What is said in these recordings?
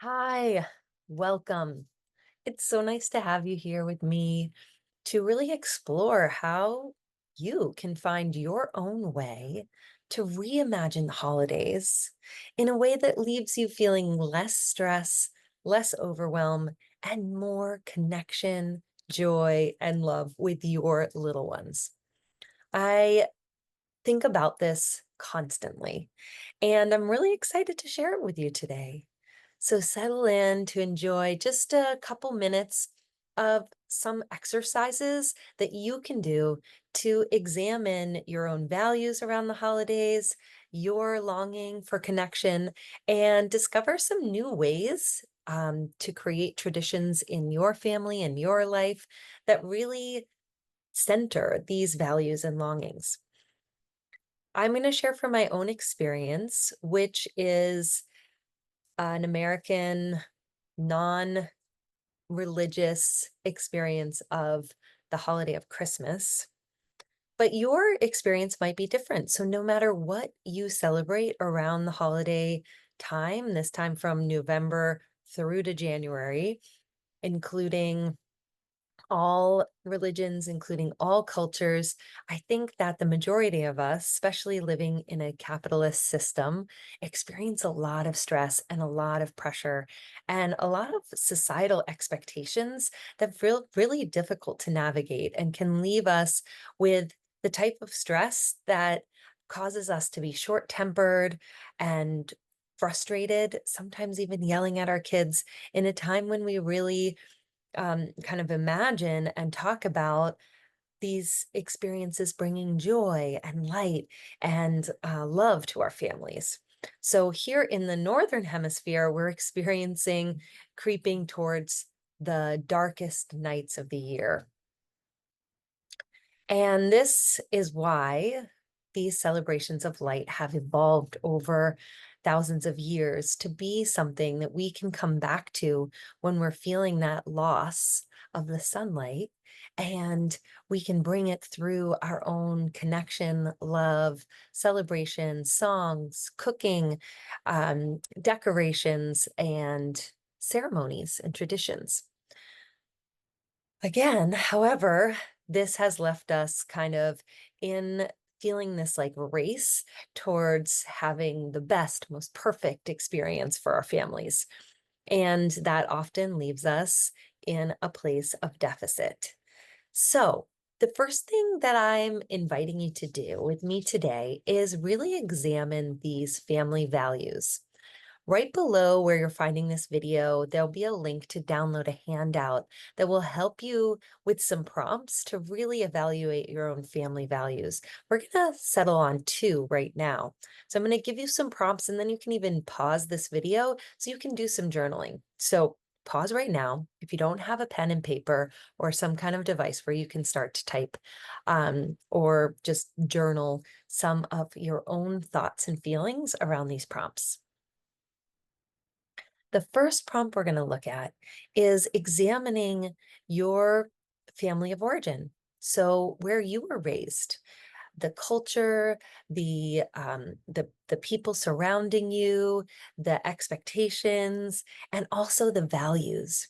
Hi, welcome. It's so nice to have you here with me to really explore how you can find your own way to reimagine the holidays in a way that leaves you feeling less stress, less overwhelm, and more connection, joy, and love with your little ones. I think about this constantly, and I'm really excited to share it with you today. So settle in to enjoy just a couple minutes of some exercises that you can do to examine your own values around the holidays, your longing for connection, and discover some new ways to create traditions in your family and your life that really center these values and longings. I'm going to share from my own experience, which is an American non religious experience of the holiday of Christmas. But your experience might be different. So, no matter what you celebrate around the holiday time, this time from November through to January, including all religions, including all cultures. I think that the majority of us, especially living in a capitalist system, experience a lot of stress and a lot of pressure and a lot of societal expectations that feel really difficult to navigate and can leave us with the type of stress that causes us to be short tempered and frustrated, sometimes even yelling at our kids in a time when we really kind of imagine and talk about these experiences bringing joy and light and love to our families. So, here in the Northern Hemisphere, we're experiencing creeping towards the darkest nights of the year. And this is why these celebrations of light have evolved over thousands of years to be something that we can come back to when we're feeling that loss of the sunlight. And we can bring it through our own connection, love, celebration, songs, cooking, decorations, and ceremonies and traditions. Again, however, this has left us kind of in feeling this like race towards having the best, most perfect experience for our families. And that often leaves us in a place of deficit. So, the first thing that I'm inviting you to do with me today is really examine these family values. Right below where you're finding this video, there'll be a link to download a handout that will help you with some prompts to really evaluate your own family values. We're going to settle on two right now. So I'm going to give you some prompts and then you can even pause this video so you can do some journaling. So pause right now. If you don't have a pen and paper or some kind of device where you can start to type or just journal some of your own thoughts and feelings around these prompts. The first prompt we're going to look at is examining your family of origin. So, where you were raised, the culture, the people surrounding you, the expectations, and also the values.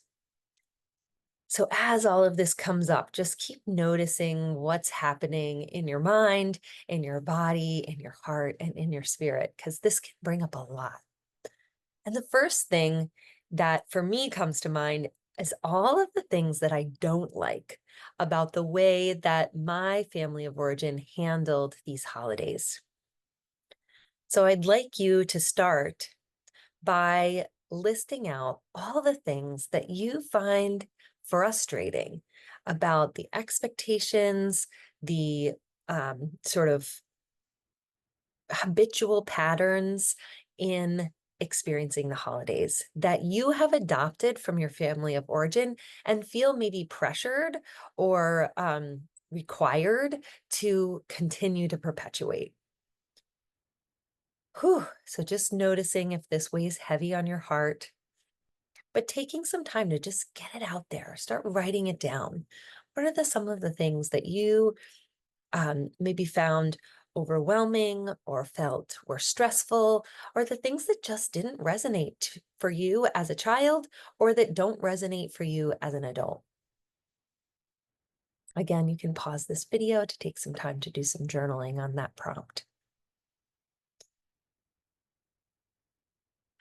So, as all of this comes up, just keep noticing what's happening in your mind, in your body, in your heart, and in your spirit, because this can bring up a lot. And the first thing that for me comes to mind is all of the things that I don't like about the way that my family of origin handled these holidays. So I'd like you to start by listing out all the things that you find frustrating about the expectations, the sort of habitual patterns in experiencing the holidays that you have adopted from your family of origin and feel maybe pressured or required to continue to perpetuate. Whew. So just noticing if this weighs heavy on your heart, but taking some time to just get it out there, start writing it down. What are some of the things that you maybe found overwhelming or felt were stressful, or the things that just didn't resonate for you as a child or that don't resonate for you as an adult. Again, you can pause this video to take some time to do some journaling on that prompt.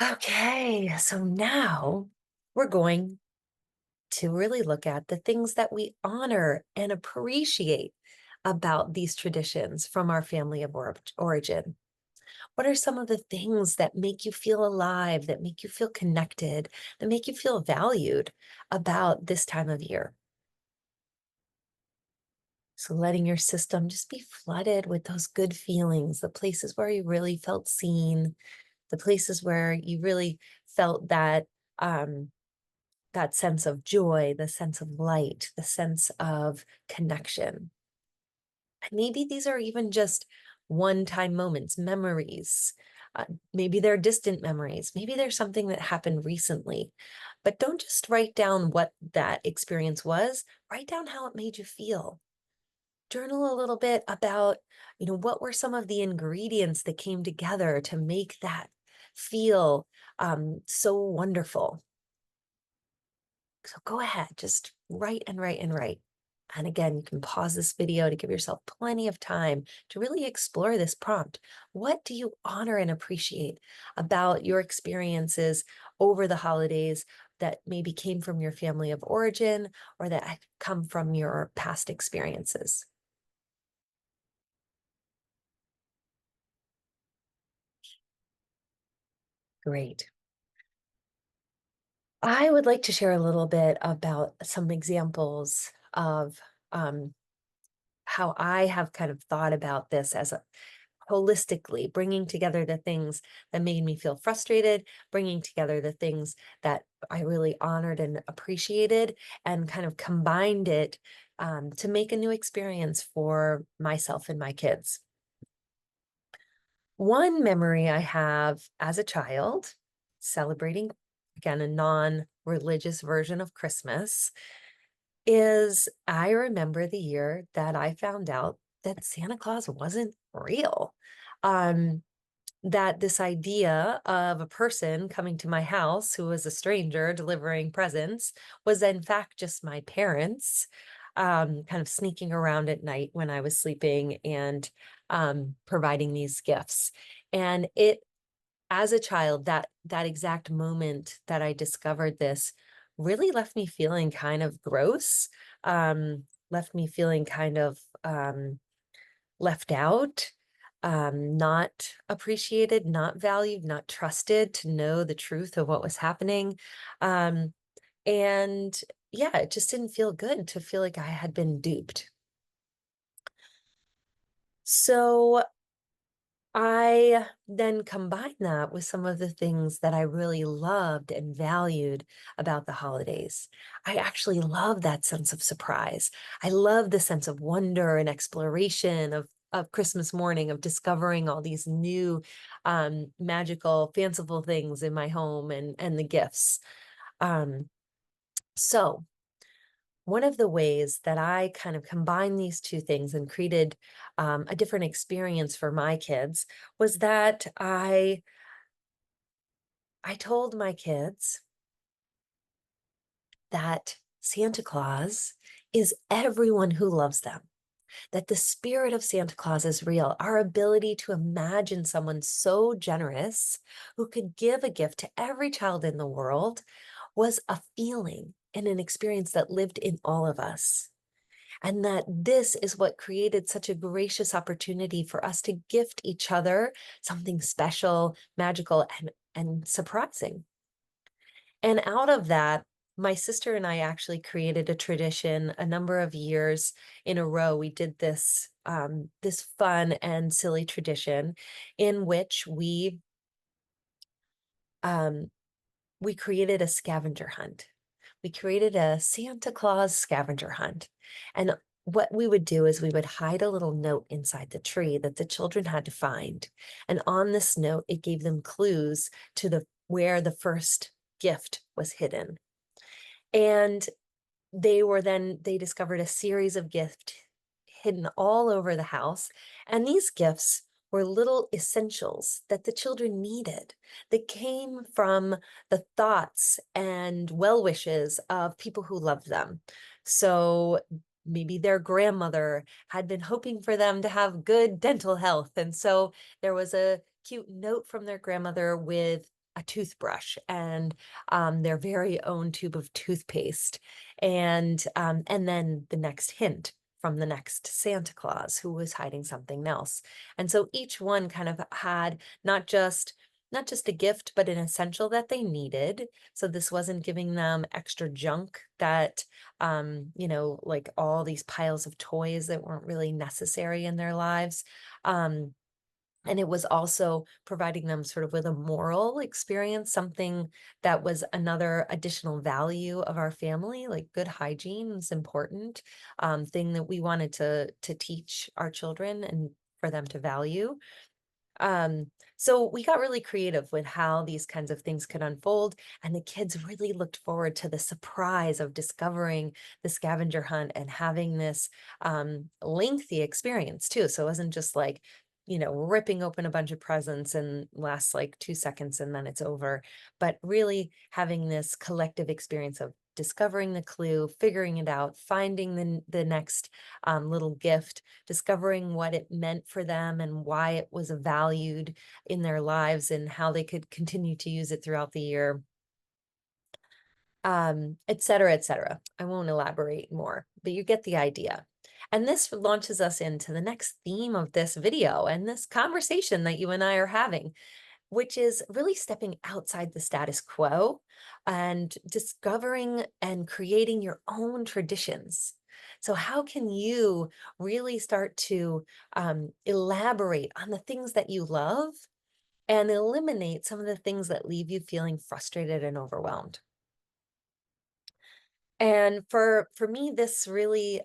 Okay, so now we're going to really look at the things that we honor and appreciate about these traditions from our family of origin. What are some of the things that make you feel alive, that make you feel connected, that make you feel valued about this time of year? So letting your system just be flooded with those good feelings, the places where you really felt seen, the places where you really felt um, that sense of joy, the sense of light, the sense of connection. And maybe these are even just one-time moments, memories. Maybe they're distant memories. Maybe there's something that happened recently. But don't just write down what that experience was. Write down how it made you feel. Journal a little bit about, what were some of the ingredients that came together to make that feel so wonderful. So go ahead, just write and write and write. And again, you can pause this video to give yourself plenty of time to really explore this prompt. What do you honor and appreciate about your experiences over the holidays that maybe came from your family of origin or that come from your past experiences? Great. I would like to share a little bit about some examples of um, how I have kind of thought about this as a holistically, bringing together the things that made me feel frustrated, bringing together the things that I really honored and appreciated, and kind of combined it to make a new experience for myself and my kids. One memory I have as a child celebrating, again, a non-religious version of Christmas is I remember the year that I found out that Santa Claus wasn't real. Um, that this idea of a person coming to my house who was a stranger delivering presents was in fact just my parents, kind of sneaking around at night when I was sleeping and providing these gifts. And it, as a child, that exact moment that I discovered this really left me feeling kind of gross, left me feeling kind of left out, not appreciated, not valued, not trusted to know the truth of what was happening. Um, and yeah, it just didn't feel good to feel like I had been duped. So I then combined that with some of the things that I really loved and valued about the holidays. I actually love that sense of surprise. I love the sense of wonder and exploration of Christmas morning, of discovering all these new magical, fanciful things in my home and the gifts. Um, so one of the ways that I kind of combined these two things and created a different experience for my kids was that I told my kids that Santa Claus is everyone who loves them, that the spirit of Santa Claus is real. Our ability to imagine someone so generous who could give a gift to every child in the world was a feeling and an experience that lived in all of us. And that this is what created such a gracious opportunity for us to gift each other something special, magical, and surprising. And out of that, my sister and I actually created a tradition a number of years in a row. We did this fun and silly tradition in which um, we created a scavenger hunt. We created a Santa Claus scavenger hunt. And what we would do is we would hide a little note inside the tree that the children had to find. And on this note, it gave them clues to where the first gift was hidden. And they discovered a series of gifts hidden all over the house. And these gifts were little essentials that the children needed that came from the thoughts and well wishes of people who loved them. So maybe their grandmother had been hoping for them to have good dental health. And so there was a cute note from their grandmother with a toothbrush and their very own tube of toothpaste. And then the next hint from the next Santa Claus who was hiding something else. And so each one kind of had not just a gift, but an essential that they needed. So this wasn't giving them extra junk that, like all these piles of toys that weren't really necessary in their lives. Um, and it was also providing them sort of with a moral experience, something that was another additional value of our family, like good hygiene is important, thing that we wanted to teach our children and for them to value. So we got really creative with how these kinds of things could unfold, and the kids really looked forward to the surprise of discovering the scavenger hunt and having this lengthy experience too. So it wasn't just like, ripping open a bunch of presents and lasts like 2 seconds and then it's over, but really having this collective experience of discovering the clue, figuring it out, finding the next little gift, discovering what it meant for them and why it was valued in their lives and how they could continue to use it throughout the year, et cetera, et cetera. I won't elaborate more, but you get the idea. And this launches us into the next theme of this video and this conversation that you and I are having, which is really stepping outside the status quo and discovering and creating your own traditions. So, how can you really start to elaborate on the things that you love and eliminate some of the things that leave you feeling frustrated and overwhelmed? And for me, this really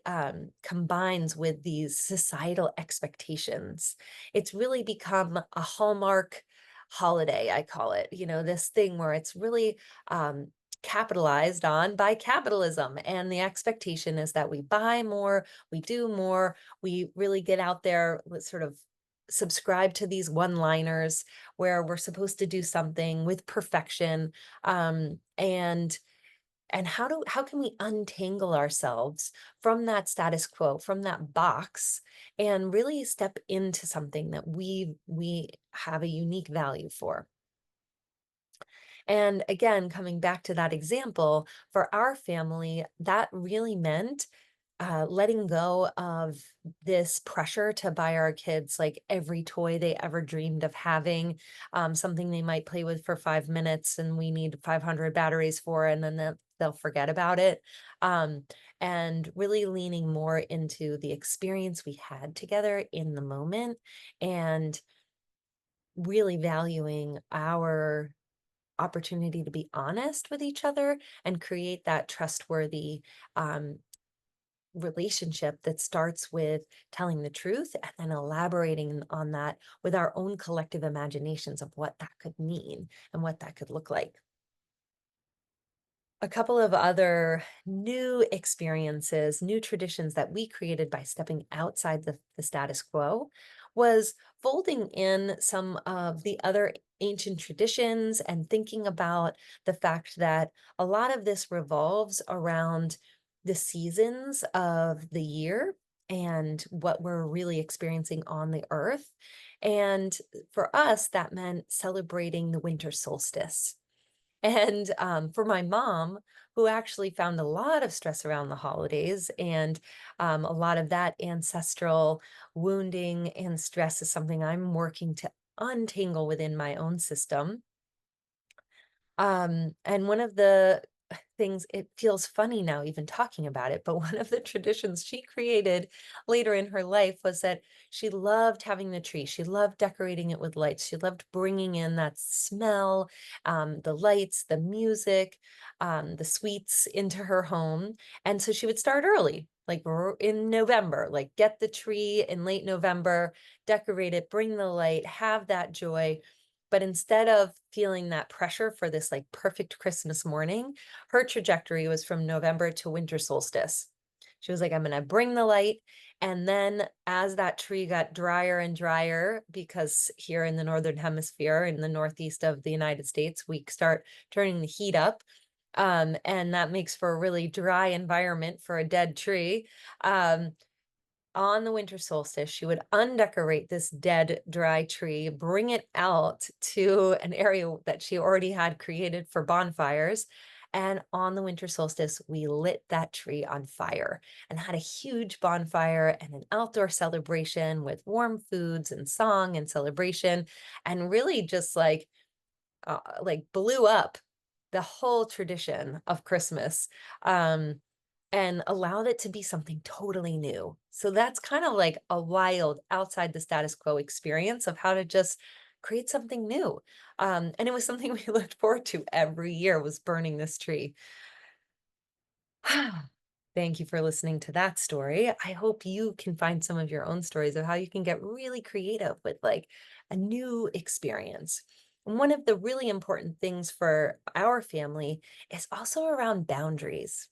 combines with these societal expectations. It's really become a hallmark holiday, I call it. This thing where it's really capitalized on by capitalism, and the expectation is that we buy more, we do more, we really get out there with sort of subscribe to these one-liners where we're supposed to do something with perfection, and how can we untangle ourselves from that status quo, from that box, and really step into something that we have a unique value for? And again, coming back to that example, for our family, that really meant letting go of this pressure to buy our kids like every toy they ever dreamed of having, something they might play with for 5 minutes and we need 500 batteries for, and then they'll forget about it. Um, and really leaning more into the experience we had together in the moment and really valuing our opportunity to be honest with each other and create that trustworthy um, relationship that starts with telling the truth and then elaborating on that with our own collective imaginations of what that could mean and what that could look like. A couple of other new experiences, new traditions that we created by stepping outside the status quo was folding in some of the other ancient traditions and thinking about the fact that a lot of this revolves around the seasons of the year and what we're really experiencing on the earth. And for us, that meant celebrating the winter solstice. And for my mom, who actually found a lot of stress around the holidays, and a lot of that ancestral wounding and stress is something I'm working to untangle within my own system. And one of the things, it feels funny now even talking about it, but one of the traditions she created later in her life was that she loved having the tree. She loved decorating it with lights. She loved bringing in that smell, the lights, the music, the sweets into her home. And so she would start early, like in November, like get the tree in late November, decorate it, bring the light, have that joy. But instead of feeling that pressure for this like perfect Christmas morning, her trajectory was from November to winter solstice. She was like, "I'm gonna bring the light." And then as that tree got drier and drier, because here in the Northern Hemisphere, in the Northeast of the United States, we start turning the heat up. And that makes for a really dry environment for a dead tree. Um, on the winter solstice, she would undecorate this dead, dry tree, bring it out to an area that she already had created for bonfires. And on the winter solstice, we lit that tree on fire and had a huge bonfire and an outdoor celebration with warm foods and song and celebration, and really just like blew up the whole tradition of Christmas. Um, and allowed it to be something totally new. So that's kind of like a wild outside the status quo experience of how to just create something new. And it was something we looked forward to every year, was burning this tree. Thank you for listening to that story. I hope you can find some of your own stories of how you can get really creative with like a new experience. And one of the really important things for our family is also around boundaries,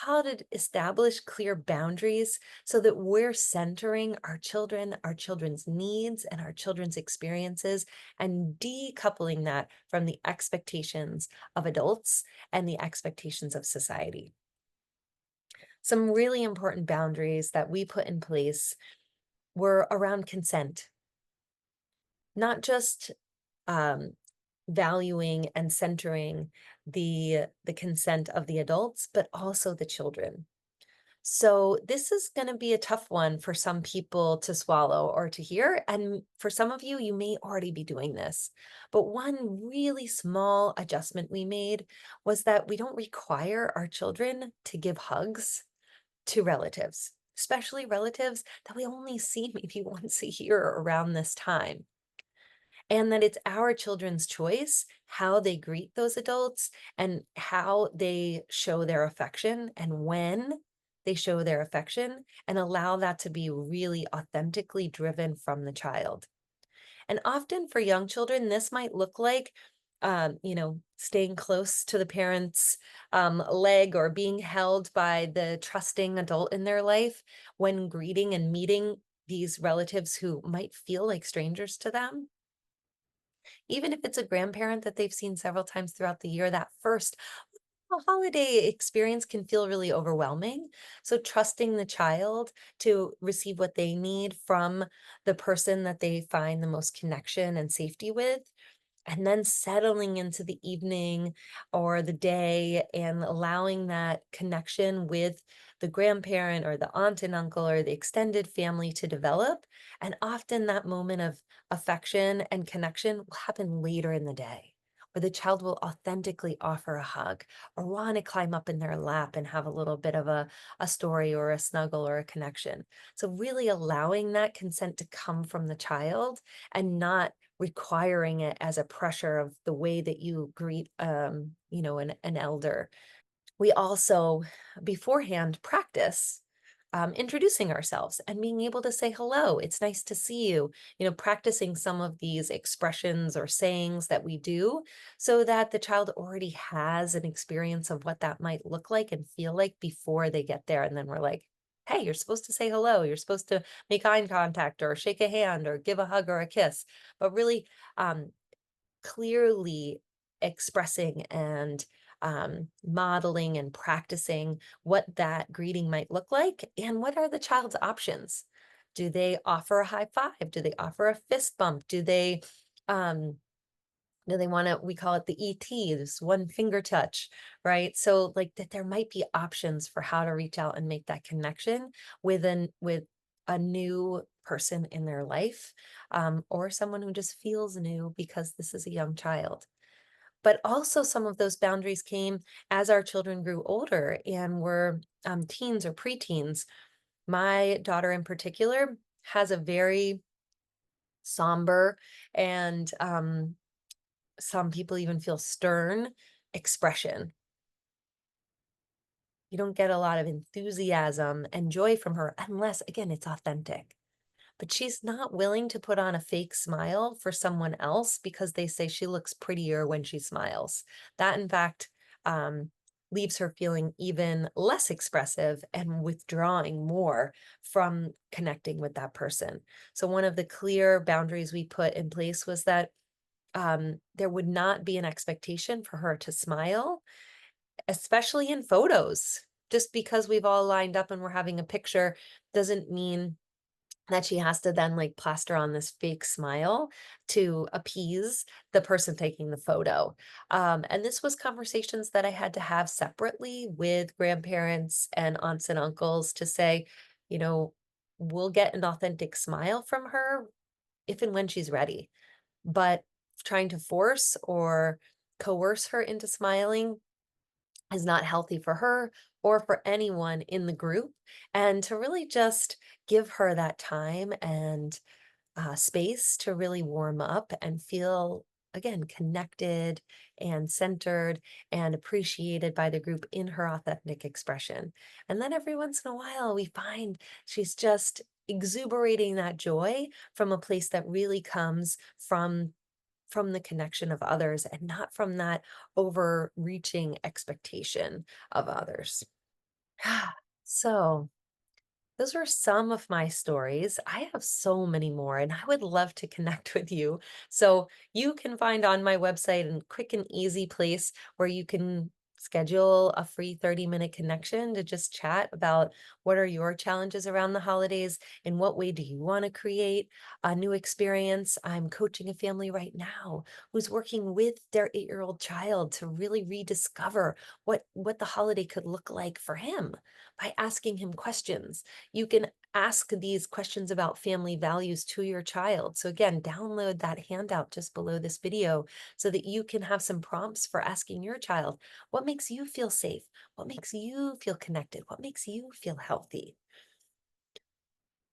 how to establish clear boundaries so that we're centering our children, our children's needs, and our children's experiences, and decoupling that from the expectations of adults and the expectations of society. Some really important boundaries that we put in place were around consent, not just um, valuing and centering the consent of the adults, but also the children. So this is going to be a tough one for some people to swallow or to hear. And for some of you, you may already be doing this. But one really small adjustment we made was that we don't require our children to give hugs to relatives, especially relatives that we only see maybe once a year around this time. And that it's our children's choice how they greet those adults and how they show their affection and when they show their affection, and allow that to be really authentically driven from the child. And often for young children, this might look like, staying close to the parent's leg, or being held by the trusting adult in their life when greeting and meeting these relatives who might feel like strangers to them. Even if it's a grandparent that they've seen several times throughout the year, that first holiday experience can feel really overwhelming. So trusting the child to receive what they need from the person that they find the most connection and safety with, and then settling into the evening or the day and allowing that connection with the grandparent or the aunt and uncle or the extended family to develop. And often that moment of affection and connection will happen later in the day, where the child will authentically offer a hug or want to climb up in their lap and have a little bit of a story or a snuggle or a connection. So really allowing that consent to come from the child and not requiring it as a pressure of the way that you greet, an elder. We also beforehand practice introducing ourselves and being able to say hello. It's nice to see you, practicing some of these expressions or sayings that we do so that the child already has an experience of what that might look like and feel like before they get there. And then we're like, hey, you're supposed to say hello. You're supposed to make eye contact or shake a hand or give a hug or a kiss, but really um, clearly expressing and modeling and practicing what that greeting might look like and what are the child's options. Do they offer a high five? Do they offer a fist bump? Um, do they want to, we call it the ET, this one finger touch, right? So like that there might be options for how to reach out and make that connection with a new person in their life, or someone who just feels new because this is a young child. But also some of those boundaries came as our children grew older and were teens or preteens. My daughter in particular has a very somber and some people even feel stern expression. You don't get a lot of enthusiasm and joy from her unless, again, it's authentic. But she's not willing to put on a fake smile for someone else because they say she looks prettier when she smiles. That, in fact, um, leaves her feeling even less expressive and withdrawing more from connecting with that person. So, one of the clear boundaries we put in place was that there would not be an expectation for her to smile, especially in photos. Just because we've all lined up and we're having a picture doesn't mean that she has to then like plaster on this fake smile to appease the person taking the photo. And this was conversations that I had to have separately with grandparents and aunts and uncles to say, you know, we'll get an authentic smile from her if and when she's ready. But trying to force or coerce her into smiling is not healthy for her or for anyone in the group. And to really just give her that time and space to really warm up and feel, again, connected and centered and appreciated by the group in her authentic expression. And then every once in a while, we find she's just exuberating that joy from a place that really comes from the connection of others and not from that overreaching expectation of others. So, those were some of my stories. I have so many more, and I would love to connect with you. So, you can find on my website a quick and easy place where you can schedule a free 30-minute connection to just chat about what are your challenges around the holidays. In what way do you want to create a new experience? I'm coaching a family right now who's working with their 8-year-old child to really rediscover what the holiday could look like for him by asking him questions. You can ask these questions about family values to your child. So again, download that handout just below this video so that you can have some prompts for asking your child, what makes you feel safe? What makes you feel connected? What makes you feel healthy?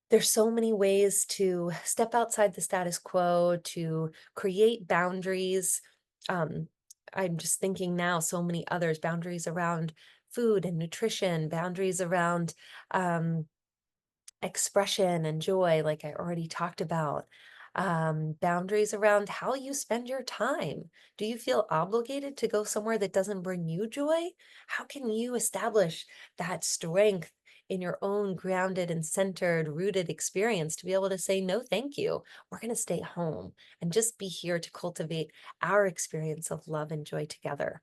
There's so many ways to step outside the status quo, to create boundaries. Um, I'm just thinking now, so many others, boundaries around food and nutrition, boundaries around um, expression and joy, like I already talked about. Boundaries around how you spend your time. Do you feel obligated to go somewhere that doesn't bring you joy? How can you establish that strength in your own grounded and centered, rooted experience to be able to say, no, thank you. We're going to stay home and just be here to cultivate our experience of love and joy together,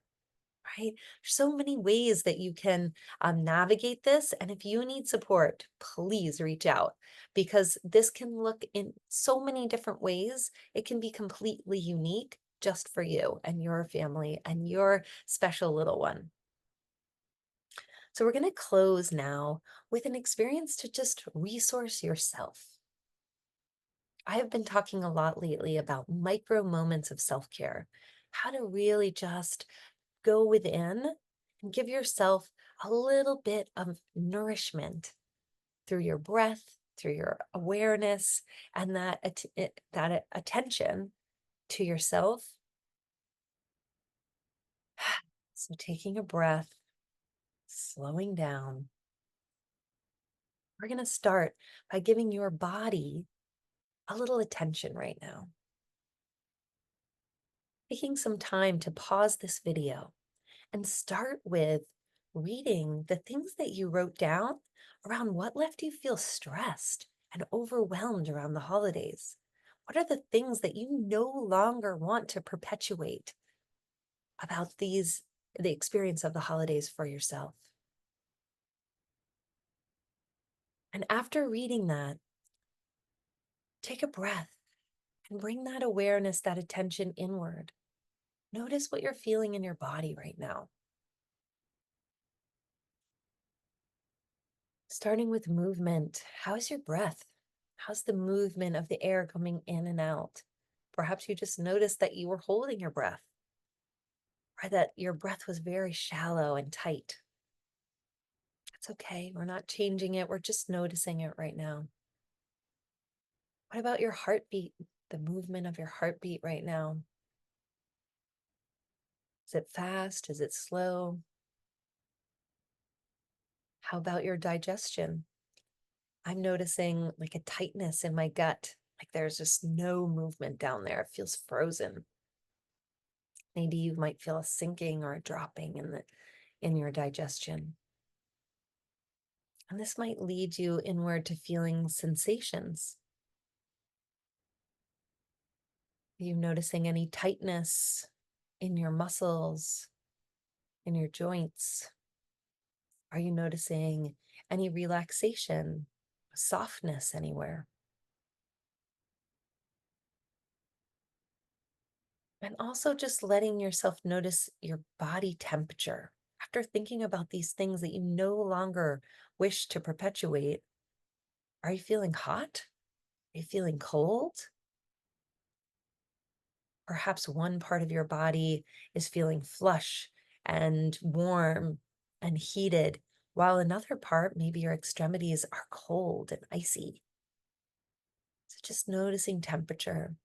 right? So many ways that you can navigate this. And if you need support, please reach out because this can look in so many different ways. It can be completely unique just for you and your family and your special little one. So we're going to close now with an experience to just resource yourself. I have been talking a lot lately about micro moments of self care, how to really just go within and give yourself a little bit of nourishment through your breath, through your awareness, and that attention to yourself. So taking a breath, slowing down. We're going to start by giving your body a little attention right now. Taking some time to pause this video and start with reading the things that you wrote down around what left you feel stressed and overwhelmed around the holidays. What are the things that you no longer want to perpetuate about the experience of the holidays for yourself? And after reading that, take a breath and bring that awareness, that attention inward. Notice what you're feeling in your body right now. Starting with movement, how's your breath? How's the movement of the air coming in and out? Perhaps you just noticed that you were holding your breath or that your breath was very shallow and tight. That's okay. We're not changing it. We're just noticing it right now. What about your heartbeat? The movement of your heartbeat right now. Is it fast? Is it slow? How about your digestion? I'm noticing like a tightness in my gut. Like there's just no movement down there. It feels frozen. Maybe you might feel a sinking or a dropping in your digestion. And this might lead you inward to feeling sensations. Are you noticing any tightness in your muscles, in your joints? Are you noticing any relaxation, softness anywhere? And also just letting yourself notice your body temperature. After thinking about these things that you no longer wish to perpetuate, are you feeling hot? Are you feeling cold? Perhaps one part of your body is feeling flush and warm and heated, while another part, maybe your extremities, are cold and icy. So just noticing temperature.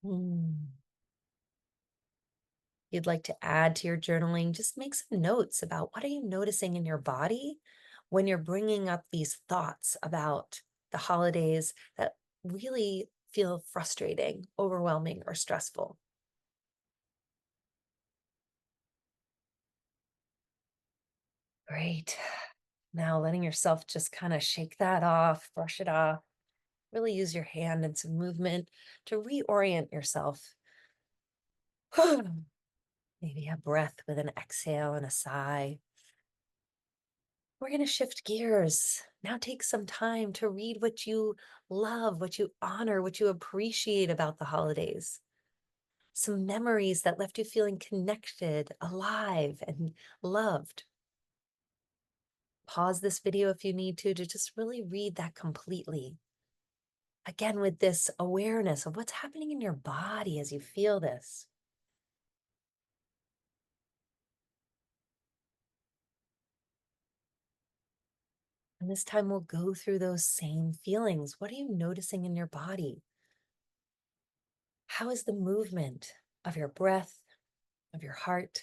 Mm. You'd like to add to your journaling, just make some notes about what are you noticing in your body when you're bringing up these thoughts about the holidays that really feel frustrating, overwhelming, or stressful. Great. Now letting yourself just kind of shake that off, brush it off, really use your hand and some movement to reorient yourself. Maybe a breath with an exhale and a sigh. We're going to shift gears. Now take some time to read what you love, what you honor, what you appreciate about the holidays. Some memories that left you feeling connected, alive, and loved. Pause this video if you need to just really read that completely. Again, with this awareness of what's happening in your body as you feel this. And this time we'll go through those same feelings. What are you noticing in your body? How is the movement of your breath, of your heart,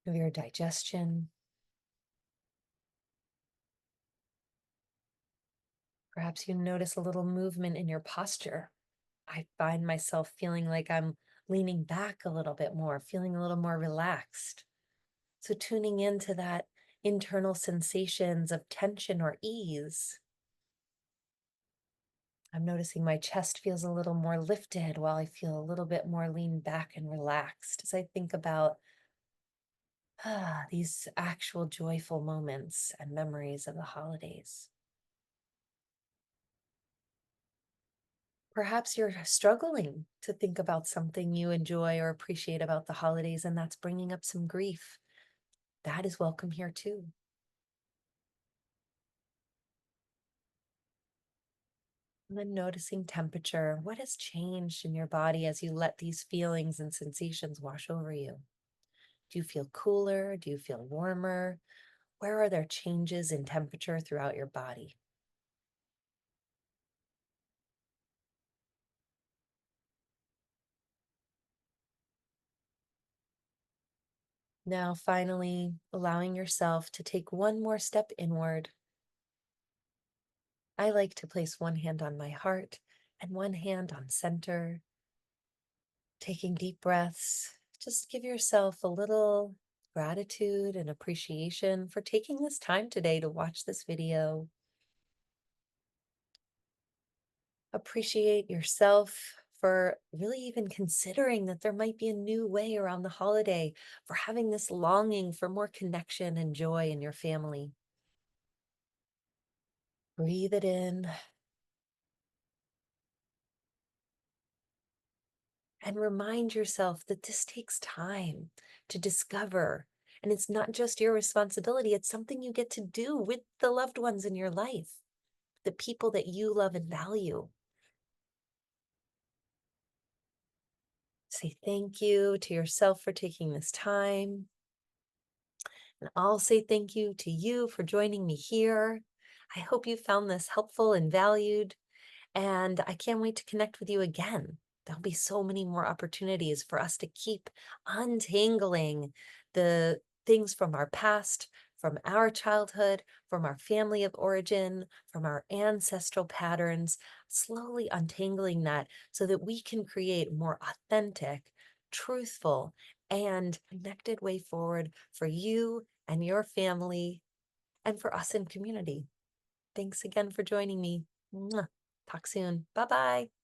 of your digestion? Perhaps you notice a little movement in your posture. I find myself feeling like I'm leaning back a little bit more, feeling a little more relaxed. So tuning into that internal sensations of tension or ease. I'm noticing my chest feels a little more lifted while I feel a little bit more leaned back and relaxed as I think about these actual joyful moments and memories of the holidays. Perhaps you're struggling to think about something you enjoy or appreciate about the holidays, and that's bringing up some grief. That is welcome here too. And then noticing temperature. What has changed in your body as you let these feelings and sensations wash over you? Do you feel cooler? Do you feel warmer? Where are there changes in temperature throughout your body? Now, finally, allowing yourself to take one more step inward. I like to place one hand on my heart and one hand on center, taking deep breaths. Just give yourself a little gratitude and appreciation for taking this time today to watch this video. Appreciate yourself for really even considering that there might be a new way around the holiday, for having this longing for more connection and joy in your family. Breathe it in and remind yourself that this takes time to discover. And it's not just your responsibility, it's something you get to do with the loved ones in your life, the people that you love and value. Say thank you to yourself for taking this time. And I'll say thank you to you for joining me here. I hope you found this helpful and valued, and I can't wait to connect with you again. There'll be so many more opportunities for us to keep untangling the things from our past, from our childhood, from our family of origin, from our ancestral patterns, slowly untangling that so that we can create a more authentic, truthful, and connected way forward for you and your family and for us in community. Thanks again for joining me. Mwah. Talk soon. Bye bye.